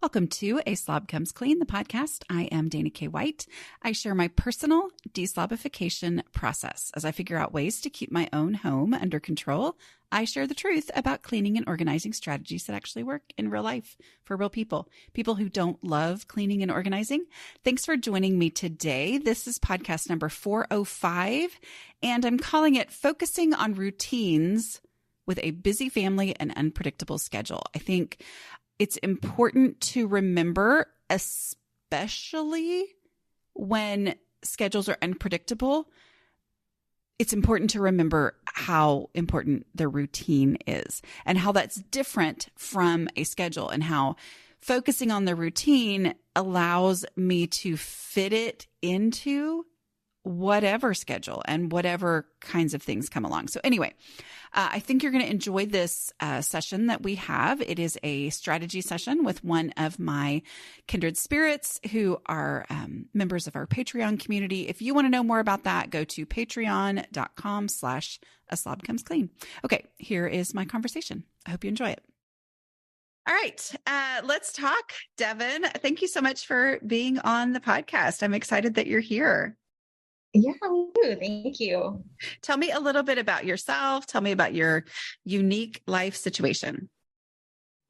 Welcome to A Slob Comes Clean, the podcast. I am Dana K. White. I share my personal deslobification process. As I figure out ways to keep my own home under control, I share the truth about cleaning and organizing strategies that actually work in real life for real people, people who don't love cleaning and organizing. Thanks for joining me today. This is podcast number 405, and I'm calling it Focusing on Routines with a Busy Family and Unpredictable Schedule. I think it's important to remember, especially when schedules are unpredictable, it's important to remember how important the routine is and how that's different from a schedule, and how focusing on the routine allows me to fit it into whatever schedule and whatever kinds of things come along. So anyway, I think you're going to enjoy this session that we have. It is a strategy session with one of my kindred spirits who are members of our Patreon community. If you want to know more about that, go to patreon.com/A Slob Comes Clean. Okay, here is my conversation. I hope you enjoy it. All right, let's talk. Devin, thank you so much for being on the podcast. I'm excited that you're here. Yeah, me too. Thank you. Tell me a little bit about yourself. Tell me about your unique life situation.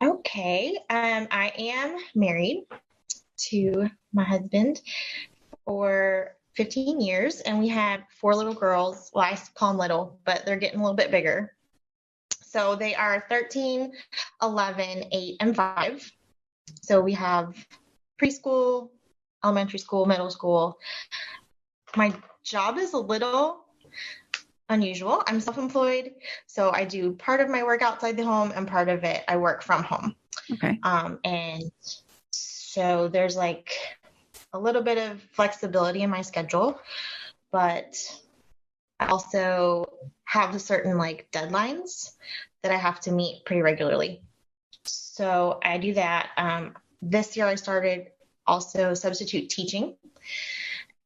Okay. I am married to my husband for 15 years, and we have 4 little girls. Well, I call them little, but they're getting a little bit bigger. So they are 13, 11, 8, and 5. So we have preschool, elementary school, middle school. My job is a little unusual. I'm self-employed, so I do part of my work outside the home and part of it I work from home. Okay. And so there's like a little bit of flexibility in my schedule, but I also have certain like deadlines that I have to meet pretty regularly. So I do that. This year I started also substitute teaching.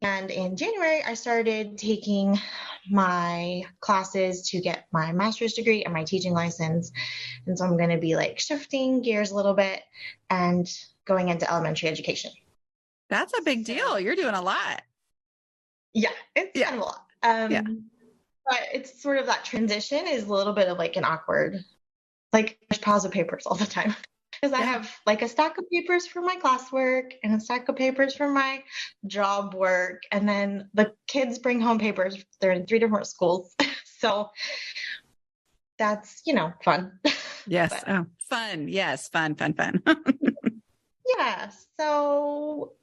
And in January, I started taking my classes to get my master's degree and my teaching license. And so I'm going to be like shifting gears a little bit and going into elementary education. That's a big deal. You're doing a lot. Yeah, it's kind of a lot. But it's sort of that transition is a little bit of like an awkward, like there's piles of papers all the time. Because I have like a stack of papers for my classwork and a stack of papers for my job work. And then the kids bring home papers. They're in 3 different schools. So that's, fun. Yes. Oh, fun. Yes. Fun. Yeah. So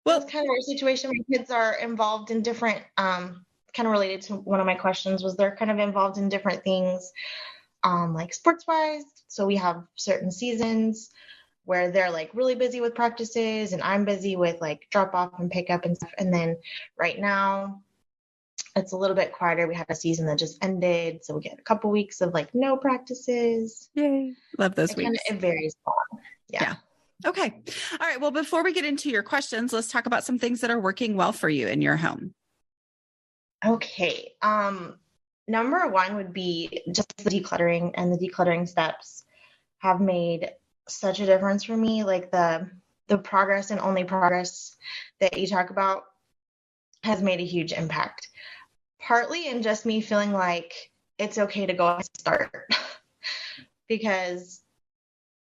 that's kind of our situation. My kids are involved in different, kind of related to one of my questions was they're kind of involved in different things, like sports wise. So we have certain seasons where they're like really busy with practices and I'm busy with like drop off and pick up and stuff. And then right now it's a little bit quieter. We have a season that just ended. So we get a couple weeks of like no practices. Yay. Love those weeks. It varies. Yeah. Okay. All right. Well, before we get into your questions, let's talk about some things that are working well for you in your home. Okay. Number 1 would be just the decluttering, and the decluttering steps have made such a difference for me. Like the progress and only progress that you talk about has made a huge impact. Partly in just me feeling like it's okay to go and start because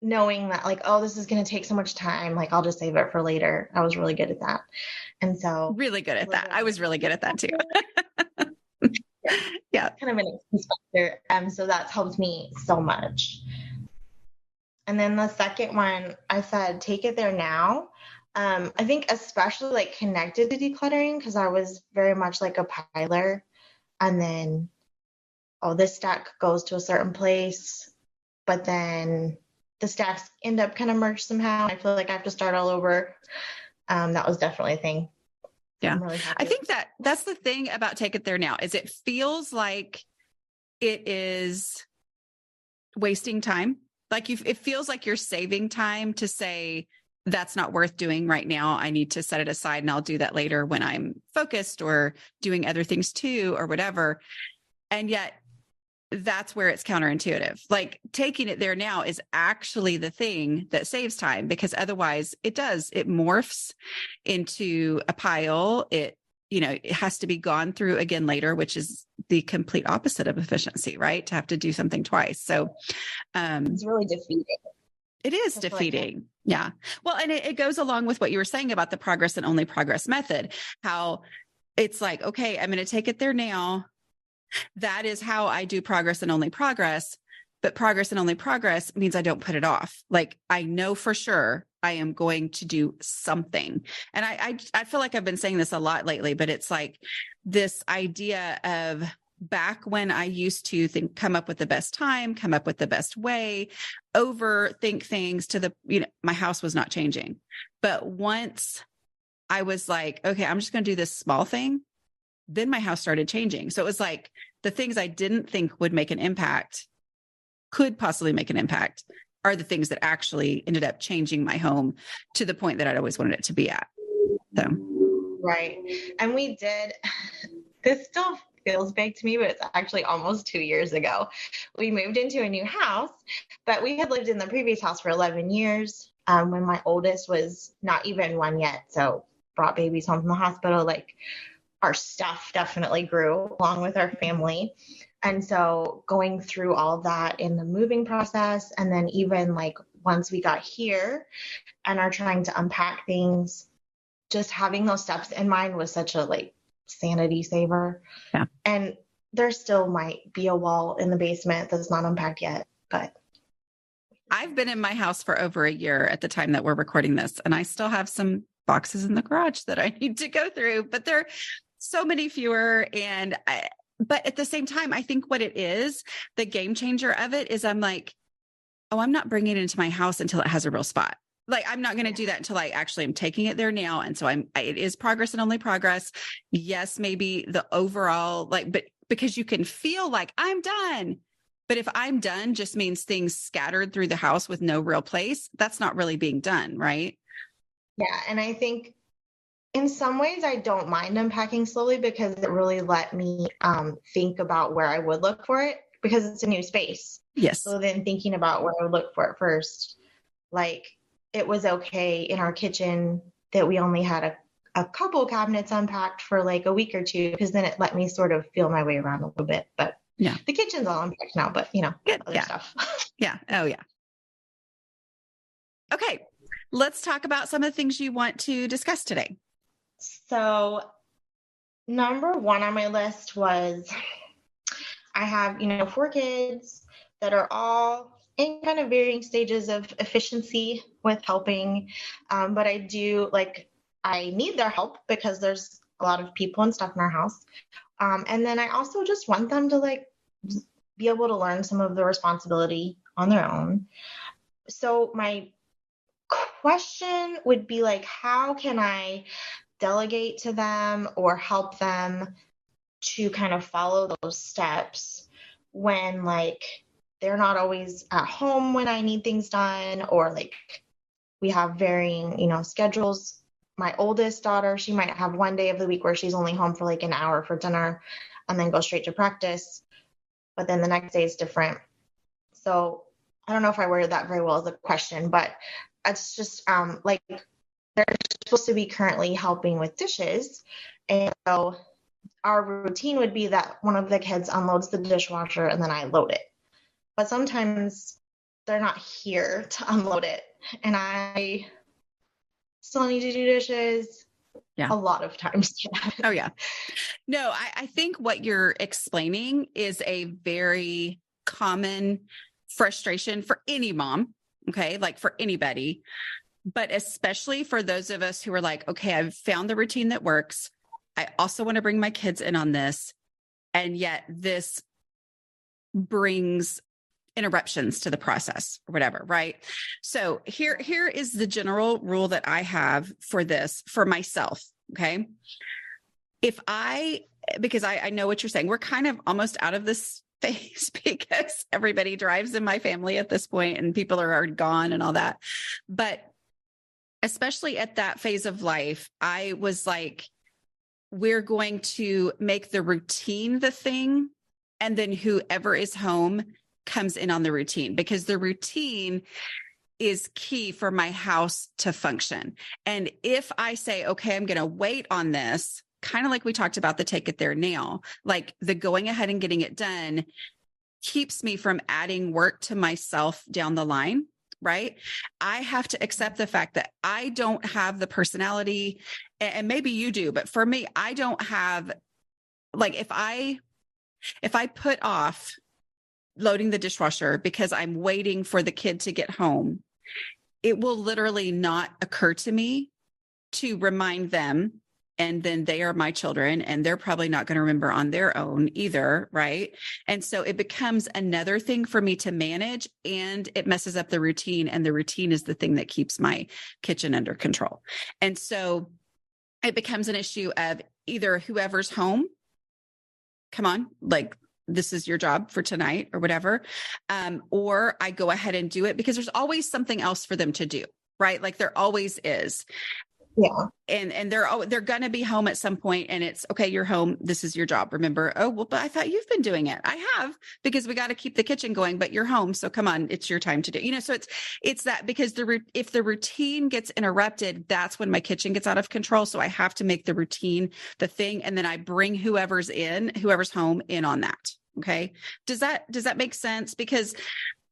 knowing that like, oh, this is going to take so much time, like I'll just save it for later. I was really good at that. And so really good at that. I was really good at that too. Yeah. Kind of an excuse factor. So that's helped me so much. And then the second one, I said, take it there now. I think especially like connected to decluttering, because I was very much like a piler. And then, this stack goes to a certain place, but then the stacks end up kind of merged somehow. I feel like I have to start all over. That was definitely a thing. Yeah. Really I think that's the thing about take it there now is it feels like it is wasting time. Like it feels like you're saving time to say that's not worth doing right now. I need to set it aside and I'll do that later when I'm focused or doing other things too or whatever. And yet that's where it's counterintuitive. Like taking it there now is actually the thing that saves time, because otherwise it morphs into a pile. It has to be gone through again later, which is the complete opposite of efficiency, right? To have to do something twice. So it's really defeating. It is defeating. Yeah. Well, and it goes along with what you were saying about the progress and only progress method, how it's like, okay, I'm going to take it there now. That is how I do progress and only progress. But progress and only progress means I don't put it off. Like I know for sure I am going to do something. And I feel like I've been saying this a lot lately, but it's like this idea of back when I used to come up with the best time, come up with the best way, overthink things to my house was not changing. But once I was like, okay, I'm just going to do this small thing, then my house started changing. So it was like the things I didn't think would make an impact, could possibly make an impact, are the things that actually ended up changing my home to the point that I'd always wanted it to be at. So. Right. And we did, this still feels big to me, but it's actually almost 2 years ago. We moved into a new house, but we had lived in the previous house for 11 years when my oldest was not even 1 yet. So brought babies home from the hospital, like our stuff definitely grew along with our family. And so going through all of that in the moving process, and then even like once we got here and are trying to unpack things, just having those steps in mind was such a like sanity saver. Yeah. And there still might be a wall in the basement that's not unpacked yet, but I've been in my house for over a year at the time that we're recording this, and I still have some boxes in the garage that I need to go through, but they're so many fewer. But at the same time, I think what it is, the game changer of it is I'm like, oh, I'm not bringing it into my house until it has a real spot. Like, I'm not going to do that until I actually am taking it there now. And so it is progress and only progress. Yes, maybe the overall, but because you can feel like I'm done. But if I'm done just means things scattered through the house with no real place, that's not really being done, right? Yeah. And I think in some ways I don't mind unpacking slowly because it really let me think about where I would look for it because it's a new space. Yes. So then thinking about where I would look for it first, like it was okay in our kitchen that we only had a couple cabinets unpacked for like a week or two, because then it let me sort of feel my way around a little bit. But yeah, the kitchen's all unpacked now, but other stuff. Yeah. Oh yeah. Okay. Let's talk about some of the things you want to discuss today. So number one on my list was I have, 4 kids that are all in kind of varying stages of efficiency with helping. But I need their help because there's a lot of people and stuff in our house. And then I also just want them to be able to learn some of the responsibility on their own. So my question would be how can I delegate to them or help them to kind of follow those steps when they're not always at home when I need things done, or we have varying, schedules. My oldest daughter, she might have one day of the week where she's only home for an hour for dinner and then go straight to practice. But then the next day is different. So I don't know if I worded that very well as a question, but it's just they're supposed to be currently helping with dishes. And so our routine would be that one of the kids unloads the dishwasher and then I load it. But sometimes they're not here to unload it. And I still need to do dishes. Yeah. A lot of times. Oh, yeah. No, I think what you're explaining is a very common frustration for any mom. Okay. For anybody, but especially for those of us who are okay, I've found the routine that works. I also want to bring my kids in on this. And yet this brings interruptions to the process or whatever. Right. So here is the general rule that I have for this for myself. Okay. Because I know what you're saying, we're kind of almost out of this phase because everybody drives in my family at this point and people are already gone and all that. But especially at that phase of life, I was we're going to make the routine the thing And then whoever is home comes in on the routine, because the routine is key for my house to function. And if I say, okay, I'm going to wait on this, kind of like we talked about the take it there now, like the going ahead and getting it done keeps me from adding work to myself down the line. Right. I have to accept the fact that I don't have the personality, and maybe you do, but for me, I don't have, like, if I put off loading the dishwasher because I'm waiting for the kid to get home, it will literally not occur to me to remind them. And then they are my children, and they're probably not going to remember on their own either. Right. And so it becomes another thing for me to manage, and it messes up the routine. And the routine is the thing that keeps my kitchen under control. And so it becomes an issue of either whoever's home, come on, like, this is your job for tonight or whatever. Or I go ahead and do it because there's always something else for them to do. Right. Like there always is. Yeah. And they're going to be home at some point, and it's okay. You're home. This is your job. Remember? Oh, well, but I thought you've been doing it. I have, because we got to keep the kitchen going, but you're home. So come on, it's your time to do, so it's that, because if the routine gets interrupted, that's when my kitchen gets out of control. So I have to make the routine the thing. And then I bring whoever's home in on that. Okay. Does that make sense? Because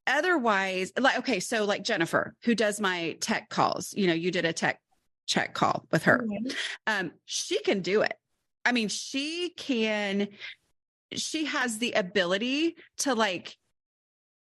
otherwise, like, okay. So like Jennifer, who does my tech calls, you did a tech check call with her. She can do it. I mean, she has the ability to like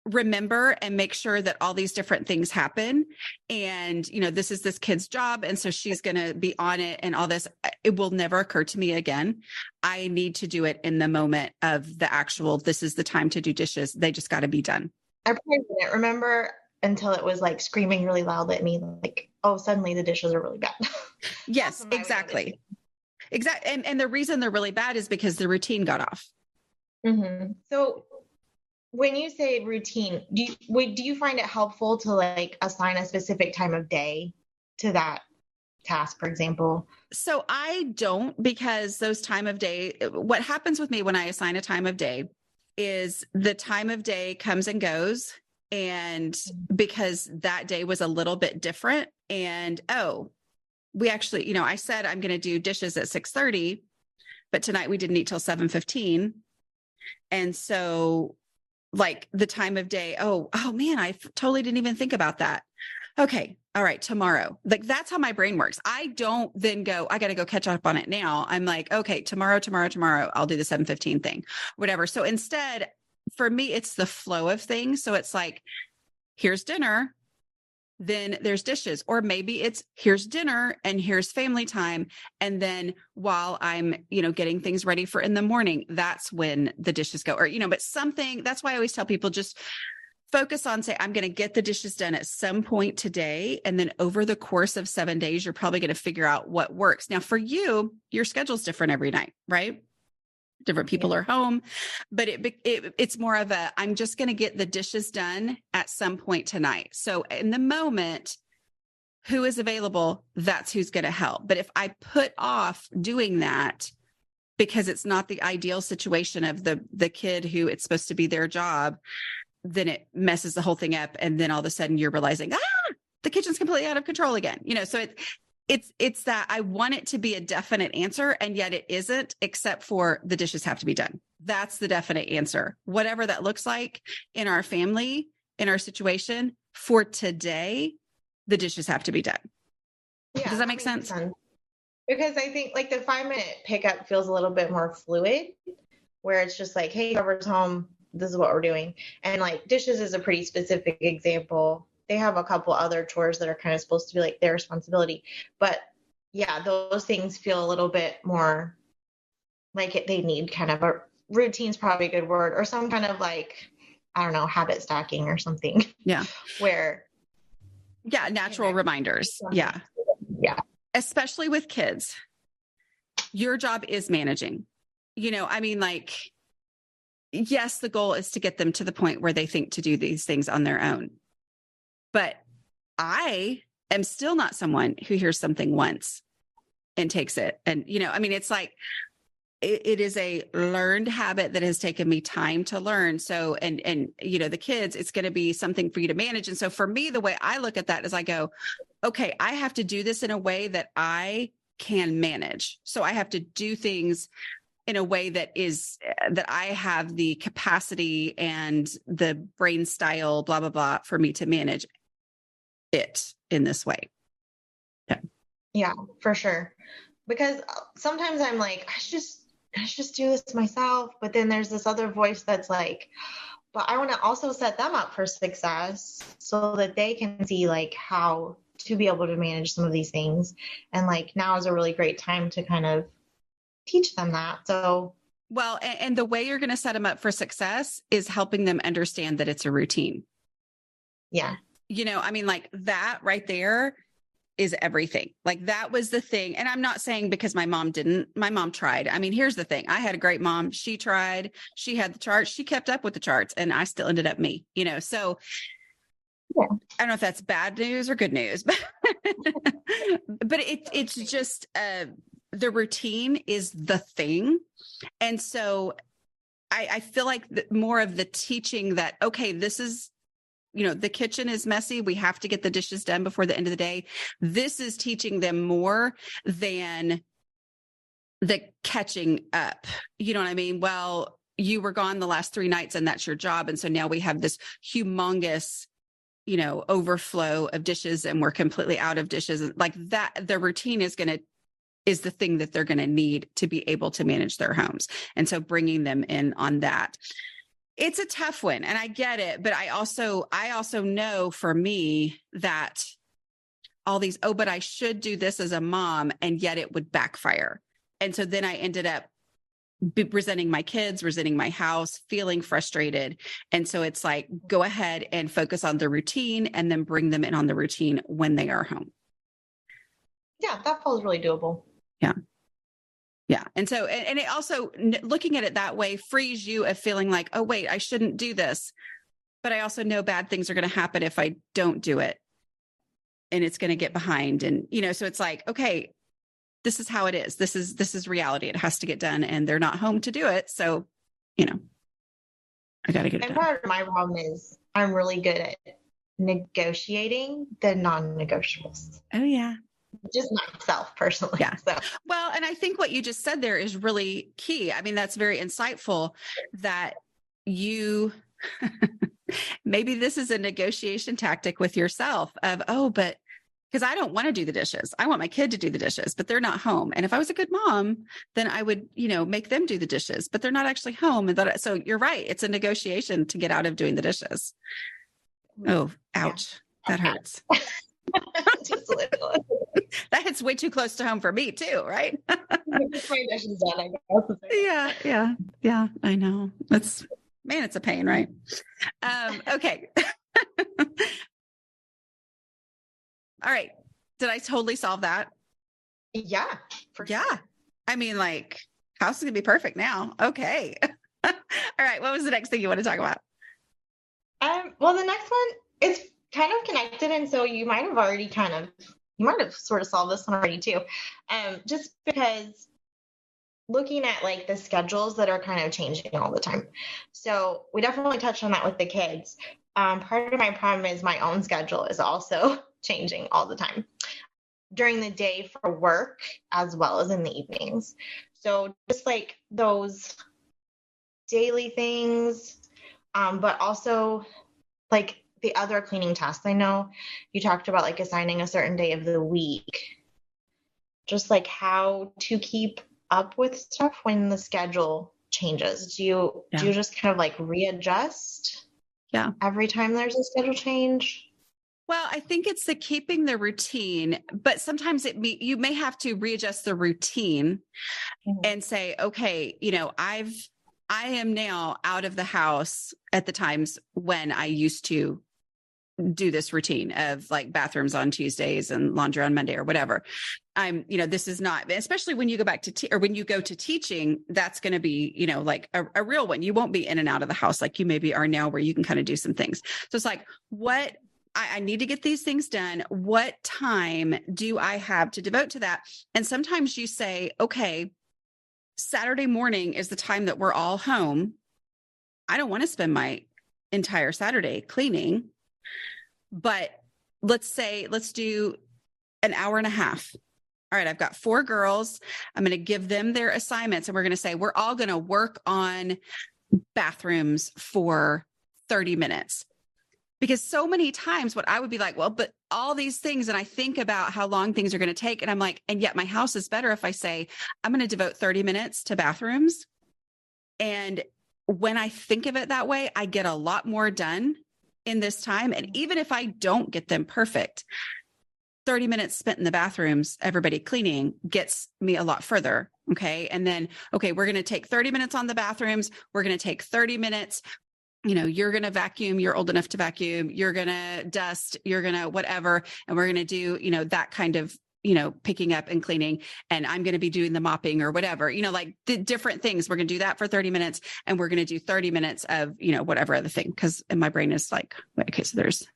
remember and make sure that all these different things happen. And, this is this kid's job. And so she's going to be on it and all this. It will never occur to me again. I need to do it in the moment of the actual, this is the time to do dishes. They just got to be done. I probably didn't remember until it was like screaming really loud at me, like, oh, suddenly the dishes are really bad. Yes, exactly. Exactly. And the reason they're really bad is because the routine got off. Mm-hmm. So when you say routine, do you find it helpful to like assign a specific time of day to that task, for example? So I don't, because those time of day, what happens with me when I assign a time of day is the time of day comes and goes. And because that day was a little bit different, and we actually, I said I'm going to do dishes at 6:30, but tonight we didn't eat till 7:15. And so like the time of day, oh man, I totally didn't even think about that. Okay. All right. Tomorrow. Like that's how my brain works. I don't then go, I got to go catch up on it now. I'm like, okay, tomorrow, I'll do the 7:15 thing, whatever. So instead, for me, it's the flow of things. So it's like, here's dinner, then there's dishes, or maybe it's here's dinner and here's family time. And then while I'm, getting things ready for in the morning, that's when the dishes go, or, but something. That's why I always tell people, just focus on, say, I'm going to get the dishes done at some point today. And then over the course of 7 days, you're probably going to figure out what works. Now for you, your schedule's different every night, right? Different people are home, but it's more of a, I'm just going to get the dishes done at some point tonight. So in the moment, who is available, that's who's going to help. But if I put off doing that because it's not the ideal situation of the kid who it's supposed to be their job, then it messes the whole thing up. And then all of a sudden you're realizing, the kitchen's completely out of control again. So it's that I want it to be a definite answer, and yet it isn't, except for the dishes have to be done. That's the definite answer. Whatever that looks like in our family, in our situation for today, the dishes have to be done. Yeah, does that make sense? Because I think like the 5-minute pickup feels a little bit more fluid, where it's just like, hey, whoever's home, this is what we're doing. And like dishes is a pretty specific example. They have a couple other chores that are kind of supposed to be like their responsibility. But yeah, those things feel a little bit more like they need kind of a routine's probably a good word, or some kind of like, I don't know, habit stacking or something. Yeah. Where. Yeah. Natural reminders. Yeah. Yeah. Especially with kids, your job is managing, like, yes, the goal is to get them to the point where they think to do these things on their own. But I am still not someone who hears something once and takes it. And, it's like, it is a learned habit that has taken me time to learn. So, and, the kids, it's going to be something for you to manage. And so for me, the way I look at that is I go, okay, I have to do this in a way that I can manage. So I have to do things in a way that I have the capacity and the brain style, blah, blah, blah, for me to manage it in this way. Yeah, for sure. Because sometimes I'm like, I should just do this myself. But then there's this other voice that's like, but I want to also set them up for success so that they can see like how to be able to manage some of these things. And like now is a really great time to kind of teach them that. So, well, and the way you're going to set them up for success is helping them understand that it's a routine. Yeah. Like that right there is everything. Like that was the thing. And I'm not saying because my mom tried. I mean, here's the thing. I had a great mom. She tried, she had the charts, she kept up with the charts, and I still ended up me, so yeah. I don't know if that's bad news or good news, but it's just, the routine is the thing. And so I feel like more of the teaching that, okay, this is, the kitchen is messy. We have to get the dishes done before the end of the day. This is teaching them more than the catching up. You know what I mean? Well, you were gone the last 3 nights and that's your job. And so now we have this humongous, overflow of dishes and we're completely out of dishes. Like that, the routine is the thing that they're going to need to be able to manage their homes. And so bringing them in on that, it's a tough one, and I get it. But I also know for me that all these, but I should do this as a mom, and yet it would backfire. And so then I ended up resenting my kids, resenting my house, feeling frustrated. And so it's like, go ahead and focus on the routine and then bring them in on the routine when they are home. Yeah, that feels really doable. Yeah. Yeah. And so, and it also, looking at it that way frees you of feeling like, oh, wait, I shouldn't do this. But I also know bad things are going to happen if I don't do it. And it's going to get behind. And, so it's like, okay, this is how it is. This is reality. It has to get done. And they're not home to do it. So, I got to get it done. And part of my problem is I'm really good at negotiating the non-negotiables. Oh, yeah. Just myself personally. Yeah. So. Well, and I think what you just said there is really key. I mean, that's very insightful that you, maybe this is a negotiation tactic with yourself of, but because I don't want to do the dishes. I want my kid to do the dishes, but they're not home. And if I was a good mom, then I would, make them do the dishes, but they're not actually home. And so you're right. It's a negotiation to get out of doing the dishes. Oh, ouch. Yeah. That hurts. Just a little. That hits way too close to home for me too, right? Yeah, I know. It's a pain, right? Okay. All right. Did I totally solve that? Yeah. Yeah. Sure. I mean, like, house is gonna be perfect now. Okay. All right. What was the next thing you want to talk about? Well, the next one is kind of connected, and so you might have sort of solved this one already too. Just because looking at like the schedules that are kind of changing all the time. So we definitely touched on that with the kids. Part of my problem is my own schedule is also changing all the time during the day for work as well as in the evenings. So just like those daily things, but also like the other cleaning tasks. I know you talked about like assigning a certain day of the week, just like how to keep up with stuff when the schedule changes. Do you just kind of like readjust? Yeah. Every time there's a schedule change? Well, I think it's the keeping the routine, but sometimes you may have to readjust the routine and say, okay, I am now out of the house at the times when I used to do this routine of like bathrooms on Tuesdays and laundry on Monday or whatever. This is not, especially when you go back to, or when you go to teaching, that's going to be, like a real one. You won't be in and out of the house like you maybe are now, where you can kind of do some things. So it's like, I need to get these things done. What time do I have to devote to that? And sometimes you say, okay, Saturday morning is the time that we're all home. I don't want to spend my entire Saturday cleaning, but let's do an hour and a half. All right, I've got 4 girls. I'm going to give them their assignments, and we're going to say, we're all going to work on bathrooms for 30 minutes. Because so many times what I would be like, well, but all these things, and I think about how long things are going to take. And I'm like, and yet my house is better if I say, I'm going to devote 30 minutes to bathrooms. And when I think of it that way, I get a lot more done in this time. And even if I don't get them perfect, 30 minutes spent in the bathrooms, everybody cleaning, gets me a lot further. Okay. And then, okay, we're going to take 30 minutes on the bathrooms. We're going to take 30 minutes. You're going to vacuum. You're old enough to vacuum. You're going to dust. You're going to whatever. And we're going to do, that kind of, picking up and cleaning. And I'm going to be doing the mopping or whatever, like the different things. We're going to do that for 30 minutes. And we're going to do 30 minutes of, whatever other thing. Cause in my brain is like, wait, okay, so there's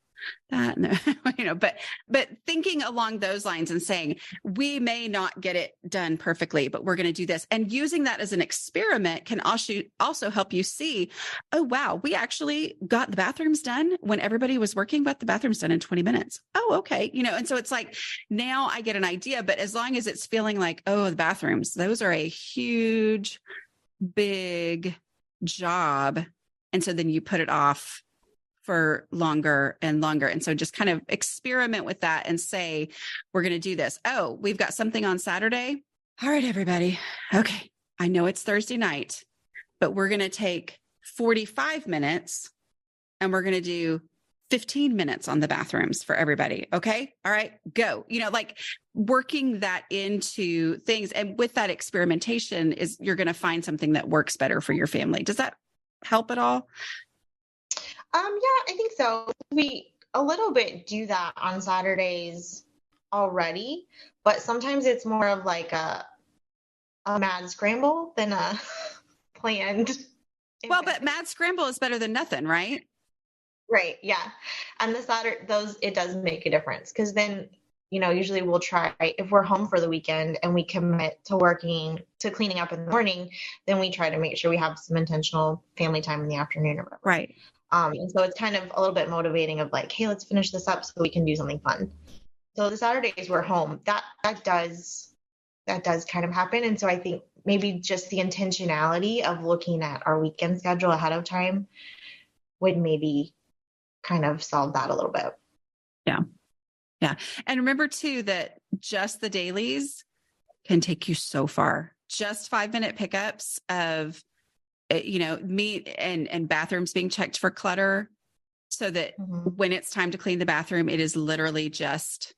that, and but thinking along those lines and saying, we may not get it done perfectly, but we're going to do this, and using that as an experiment can also help you see, oh, wow, we actually got the bathrooms done when everybody was working, but the bathrooms done in 20 minutes. Oh, okay. And so it's like, now I get an idea, but as long as it's feeling like, oh, the bathrooms, those are a huge, big job. And so then you put it off for longer and longer. And so just kind of experiment with that and say, we're going to do this. Oh, we've got something on Saturday. All right, everybody. Okay. I know it's Thursday night, but we're going to take 45 minutes and we're going to do 15 minutes on the bathrooms for everybody. Okay. All right, go. Like working that into things. And with that experimentation you're going to find something that works better for your family. Does that help at all? Yeah, I think so. We a little bit do that on Saturdays already, but sometimes it's more of like a mad scramble than a planned. Well, but mad scramble is better than nothing, right? Right. Yeah. And the Saturday, it does make a difference, because then, usually we'll try, if we're home for the weekend and we commit to cleaning up in the morning, then we try to make sure we have some intentional family time in the afternoon or whatever. Right. And so it's kind of a little bit motivating of like, hey, let's finish this up so we can do something fun. So the Saturdays we're home, that does kind of happen. And so I think maybe just the intentionality of looking at our weekend schedule ahead of time would maybe kind of solve that a little bit. Yeah. Yeah. And remember too, that just the dailies can take you so far. Just 5-minute pickups of, meat and bathrooms being checked for clutter, so that when it's time to clean the bathroom, it is literally just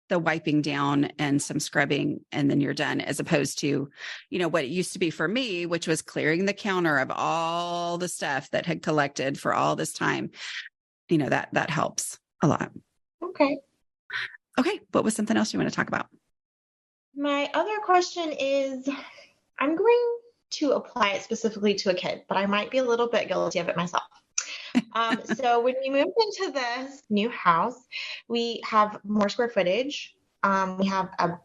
the wiping down and some scrubbing, and then you're done, as opposed to, what it used to be for me, which was clearing the counter of all the stuff that had collected for all this time. That helps a lot. Okay. What was something else you want to talk about? My other question is, I'm going to apply it specifically to a kid, but I might be a little bit guilty of it myself. So when we moved into this new house, we have more square footage. We have a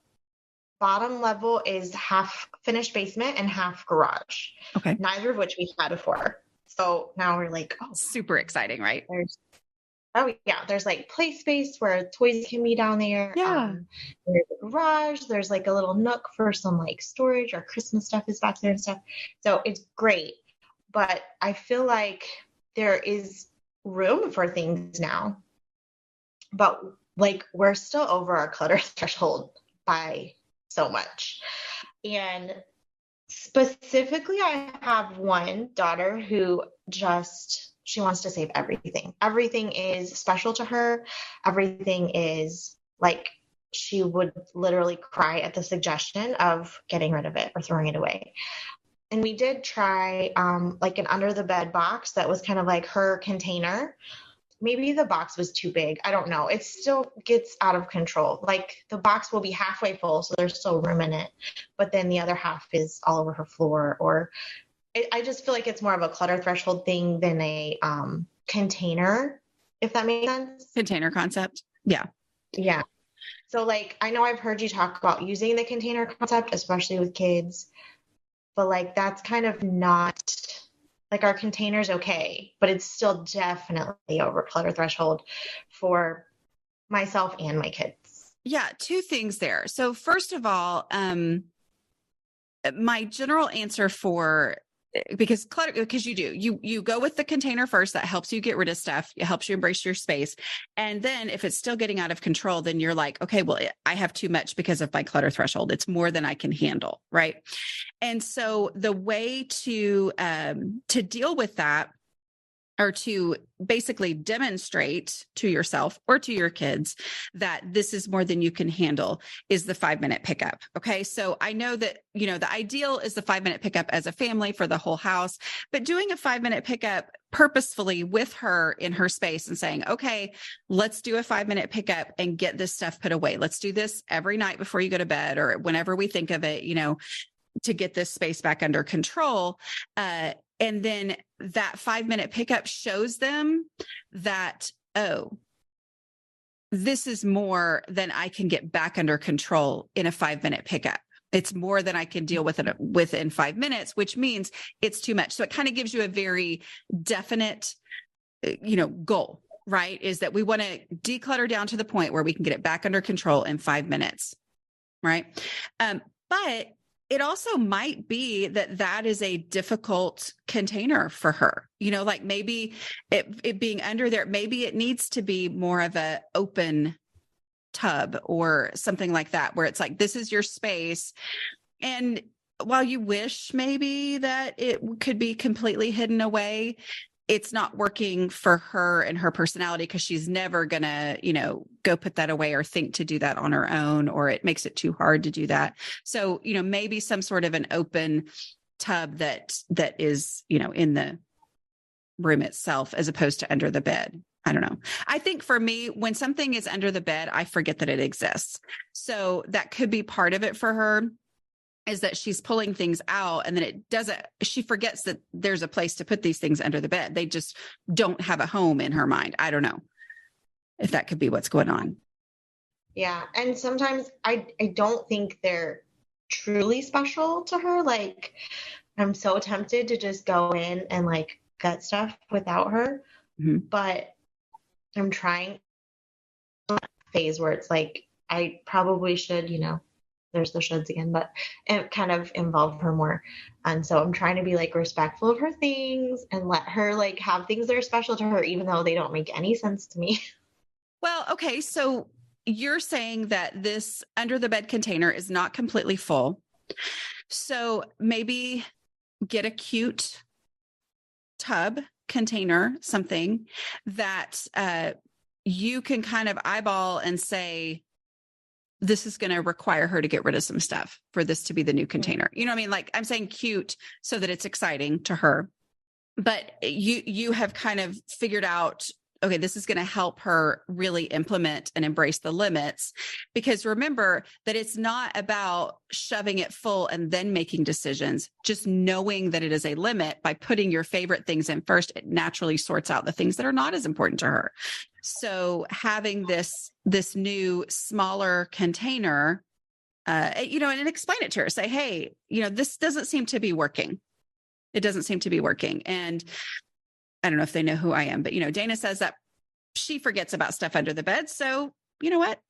bottom level is half finished basement and half garage. Okay. Neither of which we had before. So now we're like, oh, super exciting, right? There's like play space where toys can be down there. Yeah. There's a garage. There's like a little nook for some like storage. Our Christmas stuff is back there and stuff. So it's great. But I feel like there is room for things now. But like we're still over our clutter threshold by so much. And specifically, I have one daughter who she wants to save everything. Everything is special to her. Everything is like, she would literally cry at the suggestion of getting rid of it or throwing it away. And we did try like an under the bed box that was kind of like her container. Maybe the box was too big. I don't know. It still gets out of control. Like the box will be halfway full, so there's still room in it. But then the other half is all over her floor. Or I just feel like it's more of a clutter threshold thing than a container, if that makes sense. Container concept. Yeah. Yeah. So like, I know I've heard you talk about using the container concept, especially with kids. but like, that's kind of not like our container's okay, but it's still definitely over clutter threshold for myself and my kids. Yeah. Two things there. So first of all, my general answer for, because you go with the container first. That helps you get rid of stuff. It helps you embrace your space. And then if it's still getting out of control, then you're like, okay, well, I have too much because of my clutter threshold. It's more than I can handle. Right. And so the way to deal with that, or to basically demonstrate to yourself or to your kids that this is more than you can handle, is the 5-minute pickup. Okay. So I know that, the ideal is the 5-minute pickup as a family for the whole house, but doing a 5-minute pickup purposefully with her in her space and saying, okay, let's do a 5-minute pickup and get this stuff put away. Let's do this every night before you go to bed, or whenever we think of it, to get this space back under control. And then that 5-minute pickup shows them that, oh, this is more than I can get back under control in a 5-minute pickup. It's more than I can deal with it within 5 minutes, which means it's too much. So it kind of gives you a very definite, goal, right? Is that we want to declutter down to the point where we can get it back under control in 5 minutes, right? But it also might be that is a difficult container for her, like maybe it being under there, maybe it needs to be more of a open tub or something like that, where it's like, this is your space. And while you wish maybe that it could be completely hidden away, it's not working for her and her personality, because she's never going to, go put that away or think to do that on her own, or it makes it too hard to do that. So, maybe some sort of an open tub that is, in the room itself, as opposed to under the bed. I don't know. I think for me, when something is under the bed, I forget that it exists. So that could be part of it for her, is that she's pulling things out and then she forgets that there's a place to put these things under the bed. They just don't have a home in her mind. I don't know if that could be what's going on. Yeah. And sometimes I don't think they're truly special to her. Like, I'm so tempted to just go in and like gut stuff without her. Mm-hmm. But I'm trying a phase where it's like, I probably should, there's the shoulds again, but it kind of involve her more. And so I'm trying to be like respectful of her things and let her like have things that are special to her, even though they don't make any sense to me. Well, okay. So you're saying that this under the bed container is not completely full. So maybe get a cute tub container, something that you can kind of eyeball and say, this is going to require her to get rid of some stuff for this to be the new container. You know what I mean? Like, I'm saying cute so that it's exciting to her, but you have kind of figured out, okay, this is going to help her really implement and embrace the limits, because remember that it's not about shoving it full and then making decisions. Just knowing that it is a limit, by putting your favorite things in first, it naturally sorts out the things that are not as important to her. So having this new smaller container, and explain it to her, say, hey, this doesn't seem to be working. It doesn't seem to be working. And I don't know if they know who I am, but Dana says that she forgets about stuff under the bed. So you know what?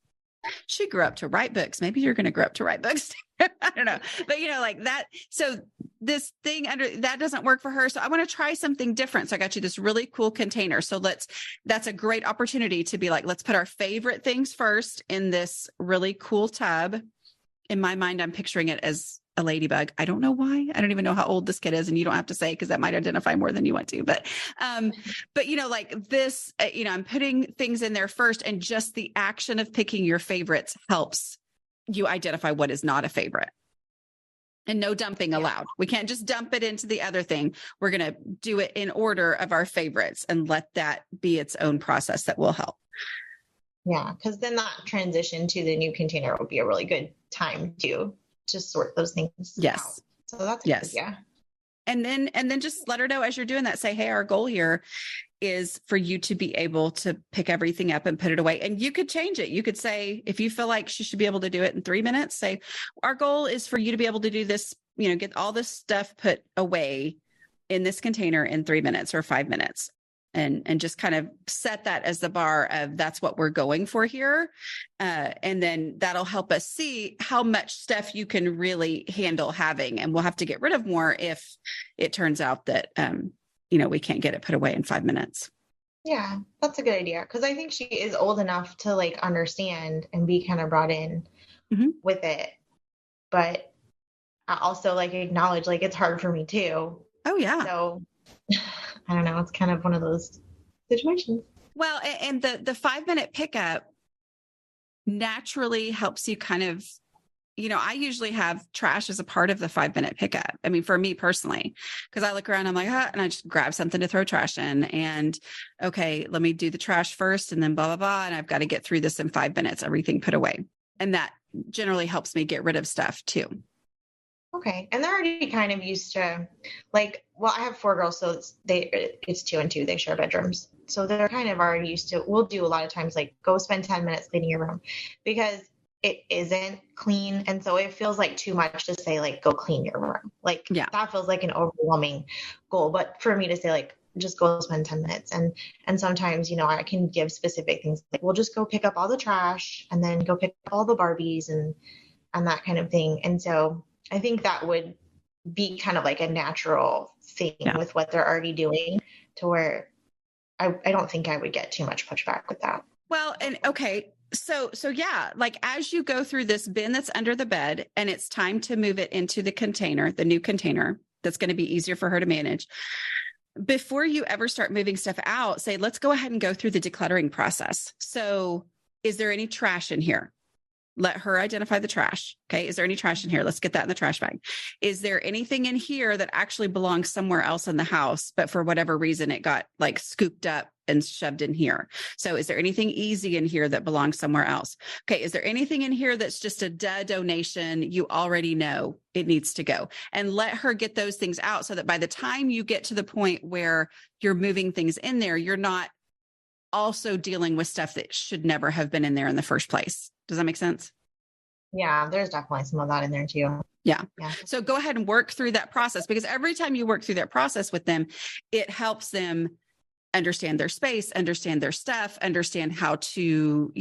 She grew up to write books. Maybe you're going to grow up to write books. I don't know, but like that. So this thing under that doesn't work for her. So I want to try something different. So I got you this really cool container. So that's a great opportunity to be like, let's put our favorite things first in this really cool tub. In my mind, I'm picturing it as a ladybug. I don't know why. I don't even know how old this kid is, and you don't have to say, because that might identify more than you want to. But like this, I'm putting things in there first, and just the action of picking your favorites helps you identify what is not a favorite. And no dumping allowed. We can't just dump it into the other thing. We're going to do it in order of our favorites and let that be its own process that will help. Yeah, because then that transition to the new container will be a really good time to sort those things yes. out. So that's yes. good, yeah. And then just let her know as you're doing that, say, hey, our goal here is for you to be able to pick everything up and put it away. And you could change it. You could say, if you feel like she should be able to do it in 3 minutes, say, our goal is for you to be able to do this get all this stuff put away in this container in 3 minutes or 5 minutes. And just kind of set that as the bar of that's what we're going for here. And then that'll help us see how much stuff you can really handle having. And we'll have to get rid of more if it turns out that, we can't get it put away in 5 minutes. Yeah, that's a good idea. Because I think she is old enough to like understand and be kind of brought in with it. But I also like acknowledge like it's hard for me too. Oh, yeah. So I don't know. It's kind of one of those situations. Well, and the 5 minute pickup naturally helps you kind of, I usually have trash as a part of the 5 minute pickup. I mean, for me personally, because I look around, I'm like, and I just grab something to throw trash in and okay, let me do the trash first and then blah, blah, blah. And I've got to get through this in 5 minutes, everything put away. And that generally helps me get rid of stuff too. Okay. And they're already kind of used to I have 4 girls, so it's 2 and 2. They share bedrooms. So they're kind of already used to, we'll do a lot of times, like go spend 10 minutes cleaning your room because it isn't clean. And so it feels like too much to say, like, go clean your room. Like that feels like an overwhelming goal. But for me to say like, just go spend 10 minutes. And sometimes, I can give specific things like, we'll just go pick up all the trash and then go pick up all the Barbies and that kind of thing. And so I think that would be kind of like a natural thing with what they're already doing to where I don't think I would get too much pushback with that. Well, and okay. So yeah, like as you go through this bin that's under the bed and it's time to move it into the container, the new container that's going to be easier for her to manage. Before you ever start moving stuff out, say, let's go ahead and go through the decluttering process. So is there any trash in here? Let her identify the trash. Okay. Is there any trash in here? Let's get that in the trash bag. Is there anything in here that actually belongs somewhere else in the house, but for whatever reason, it got like scooped up and shoved in here? So is there anything easy in here that belongs somewhere else? Okay. Is there anything in here that's just a donation? You already know it needs to go, and let her get those things out so that by the time you get to the point where you're moving things in there, you're not also dealing with stuff that should never have been in there in the first place. Does that make sense? Yeah, there's definitely some of that in there too. Yeah. So go ahead and work through that process, because every time you work through that process with them, it helps them understand their space, understand their stuff, understand how to,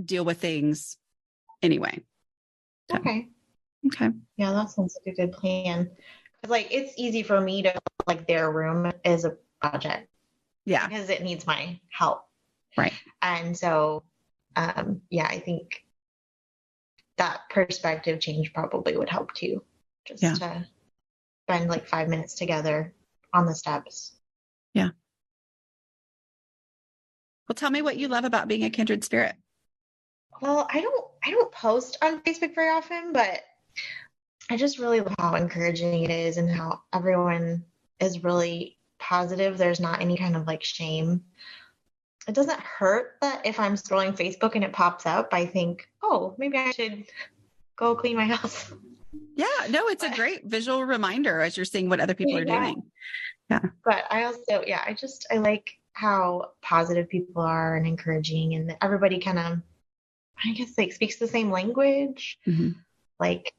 deal with things anyway. So, okay. Yeah, that sounds like a good plan. Like, it's easy for me to like their room is a project. Yeah. Because it needs my help. Right. And so, I think that perspective change probably would help too. Just to spend like 5 minutes together on the steps. Yeah. Well, tell me what you love about being a kindred spirit. Well, I don't post on Facebook very often, but I just really love how encouraging it is and how everyone is really positive. There's not any kind of like shame. It doesn't hurt that if I'm scrolling Facebook and it pops up, I think, oh, maybe I should go clean my house. Yeah, no, it's a great visual reminder as you're seeing what other people are doing. Yeah. But I also, I like how positive people are and encouraging, and everybody kind of, I guess, like speaks the same language, like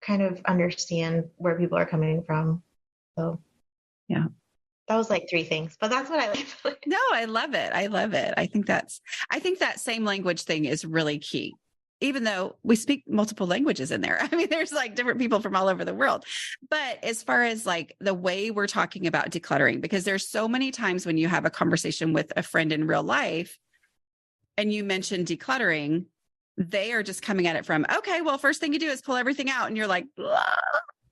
kind of understand where people are coming from. So, yeah. That was like 3 things, but that's what I like. No, I love it. I think that same language thing is really key, even though we speak multiple languages in there. I mean, there's like different people from all over the world, but as far as like the way we're talking about decluttering, because there's so many times when you have a conversation with a friend in real life and you mention decluttering, they are just coming at it from, okay, well, first thing you do is pull everything out. And you're like,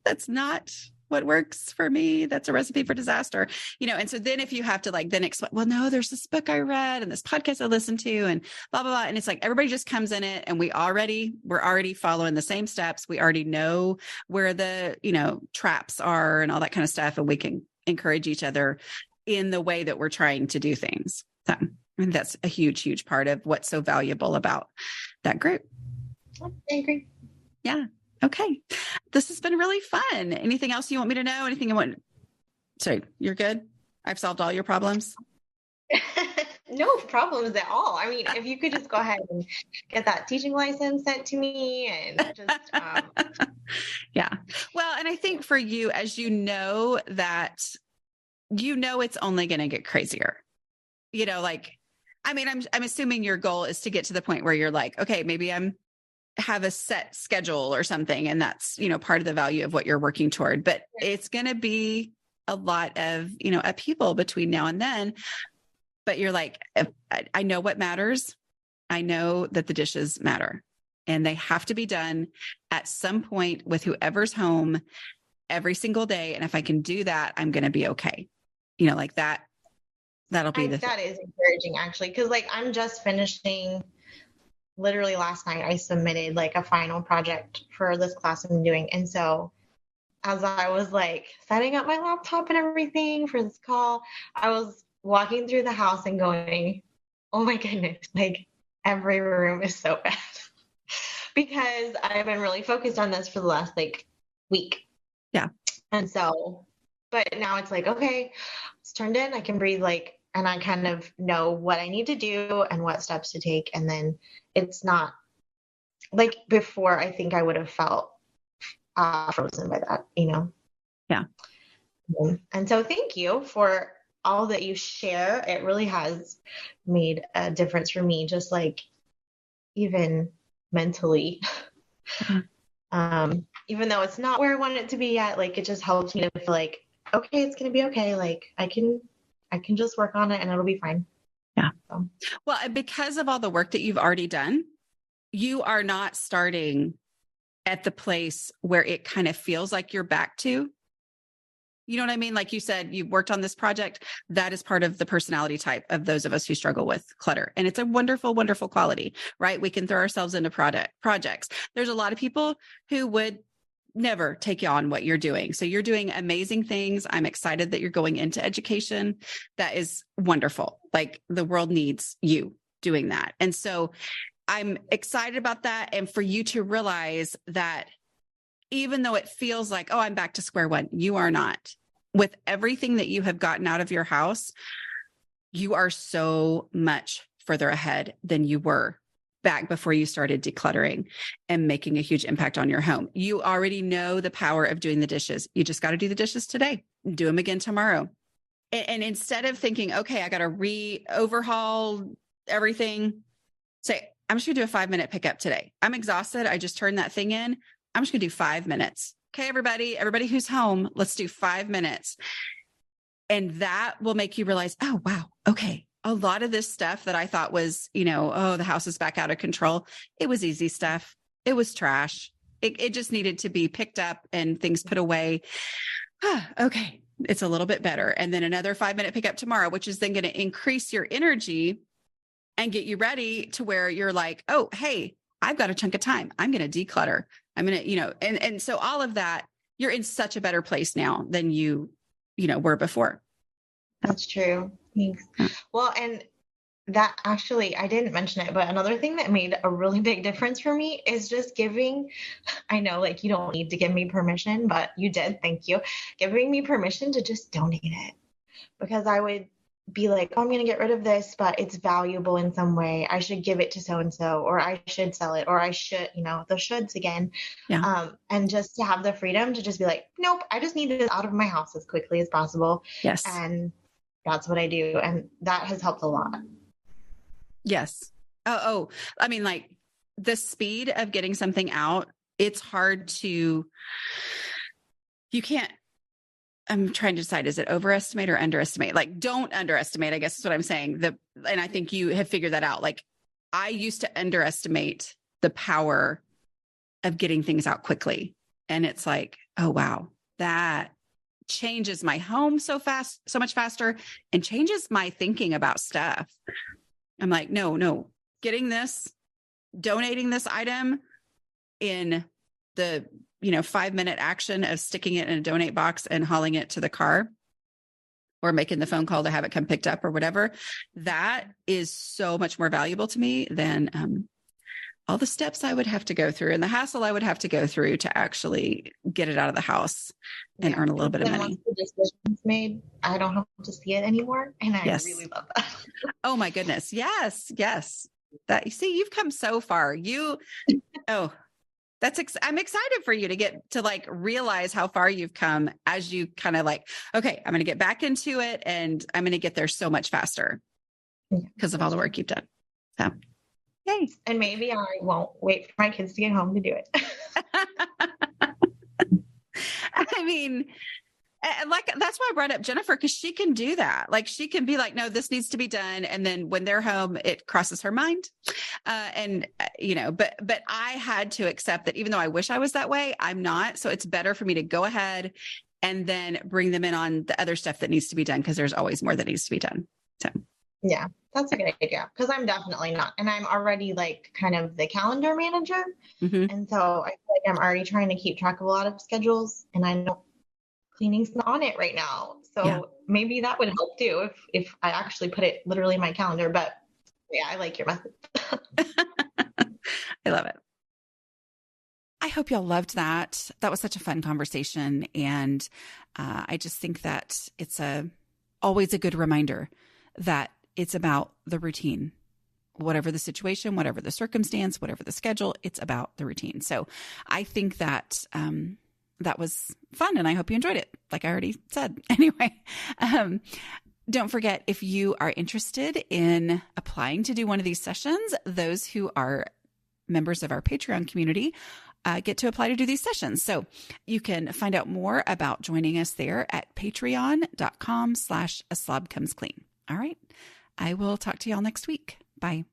that's not what works for me. That's a recipe for disaster, And so then if you have to then explain, well, no, there's this book I read and this podcast I listened to and blah, blah, blah. And it's like, everybody just comes in it and we're already following the same steps. We already know where the, traps are and all that kind of stuff. And we can encourage each other in the way that we're trying to do things. So I think that's a huge, huge part of what's so valuable about that group. I agree. Yeah. Okay. This has been really fun. Anything else you want me to know? Anything you want? Sorry, you're good? I've solved all your problems? No problems at all. I mean, if you could just go ahead and get that teaching license sent to me and just, Yeah. Well, and I think for you, as you know, that, it's only going to get crazier, like, I mean, I'm assuming your goal is to get to the point where you're like, okay, maybe have a set schedule or something. And that's, part of the value of what you're working toward, but it's going to be a lot of, upheaval between now and then. But you're like, I know what matters. I know that the dishes matter and they have to be done at some point with whoever's home every single day. And if I can do that, I'm going to be okay. Like that, that'll be that is encouraging actually. Cause like, I'm just finishing, literally last night, I submitted like a final project for this class I'm doing. And so as I was like setting up my laptop and everything for this call, I was walking through the house and going, oh my goodness, like every room is so bad because I've been really focused on this for the last like week. Yeah. And so, but now it's like, okay, it's turned in, I can breathe, like, and I kind of know what I need to do and what steps to take. And then it's not like before, I think I would have felt frozen by that, Yeah. And so thank you for all that you share. It really has made a difference for me, just like even mentally. Even though it's not where I want it to be yet, like it just helps me to feel like, okay, it's going to be okay. Like I can just work on it and it'll be fine. Yeah. So. Well, because of all the work that you've already done, you are not starting at the place where it kind of feels like you're back to. You know what I mean? Like you said, you worked on this project. That is part of the personality type of those of us who struggle with clutter. And it's a wonderful, wonderful quality, right? We can throw ourselves into projects. There's a lot of people who would never take on what you're doing. So you're doing amazing things. I'm excited that you're going into education. That is wonderful. Like the world needs you doing that. And so I'm excited about that. And for you to realize that even though it feels like, oh, I'm back to square one, you are not. With everything that you have gotten out of your house, you are so much further ahead than you were back before you started decluttering and making a huge impact on your home. You already know the power of doing the dishes. You just got to do the dishes today, do them again tomorrow. And instead of thinking, okay, I got to overhaul everything, say, I'm just gonna do a 5-minute pickup today. I'm exhausted. I just turned that thing in. I'm just gonna do 5 minutes. Okay, everybody who's home, let's do 5 minutes. And that will make you realize, oh, wow. Okay. A lot of this stuff that I thought was, oh, the house is back out of control. It was easy stuff. It was trash. It just needed to be picked up and things put away. Okay. It's a little bit better. And then another 5-minute pickup tomorrow, which is then going to increase your energy and get you ready to where you're like, oh, hey, I've got a chunk of time. I'm going to declutter. I'm going to, and so all of that, you're in such a better place now than you were before. That's true. Thanks. Well, and that actually, I didn't mention it, but another thing that made a really big difference for me is just giving, I know like you don't need to give me permission, but you did. Thank you. Giving me permission to just donate it, because I would be like, oh, I'm going to get rid of this, but it's valuable in some way. I should give it to so-and-so, or I should sell it, or I should, the shoulds again. Yeah. And just to have the freedom to just be like, nope, I just need it out of my house as quickly as possible. Yes. And that's what I do. And that has helped a lot. Yes. Oh, I mean, like the speed of getting something out, it's hard to, you can't, I'm trying to decide, is it overestimate or underestimate? Like, don't underestimate, I guess is what I'm saying. And I think you have figured that out. Like, I used to underestimate the power of getting things out quickly. And it's like, oh, wow, that changes my home so much faster, and changes my thinking about stuff. I'm like, no, getting this, donating this item in the 5-minute action of sticking it in a donate box and hauling it to the car, or making the phone call to have it come picked up or whatever, that is so much more valuable to me than all the steps I would have to go through and the hassle I would have to go through to actually get it out of the house and earn a little bit of money. Once the decision's made, I don't have to see it anymore. And I really love that. Oh my goodness. Yes. Yes. That you see, you've come so far. I'm excited for you to get to like realize how far you've come as you kind of like, okay, I'm going to get back into it and I'm going to get there so much faster because of all the work you've done. So. Yay. And maybe I won't wait for my kids to get home to do it. I mean, like, that's why I brought up Jennifer, because she can do that. Like, she can be like, no, this needs to be done. And then when they're home, it crosses her mind. But I had to accept that even though I wish I was that way, I'm not. So it's better for me to go ahead and then bring them in on the other stuff that needs to be done, because there's always more that needs to be done. So. Yeah, that's a good idea, because I'm definitely not. And I'm already like kind of the calendar manager. Mm-hmm. And so I feel like I'm already trying to keep track of a lot of schedules, and I know cleaning's not on it right now. So maybe that would help too if I actually put it literally in my calendar. But yeah, I like your method. I love it. I hope y'all loved that. That was such a fun conversation. And I just think that it's always a good reminder that it's about the routine, whatever the situation, whatever the circumstance, whatever the schedule, it's about the routine. So I think that that was fun, and I hope you enjoyed it. Like I already said. Anyway, don't forget, if you are interested in applying to do one of these sessions, those who are members of our Patreon community get to apply to do these sessions. So you can find out more about joining us there at patreon.com/A Slob Comes Clean. All right. I will talk to y'all next week. Bye.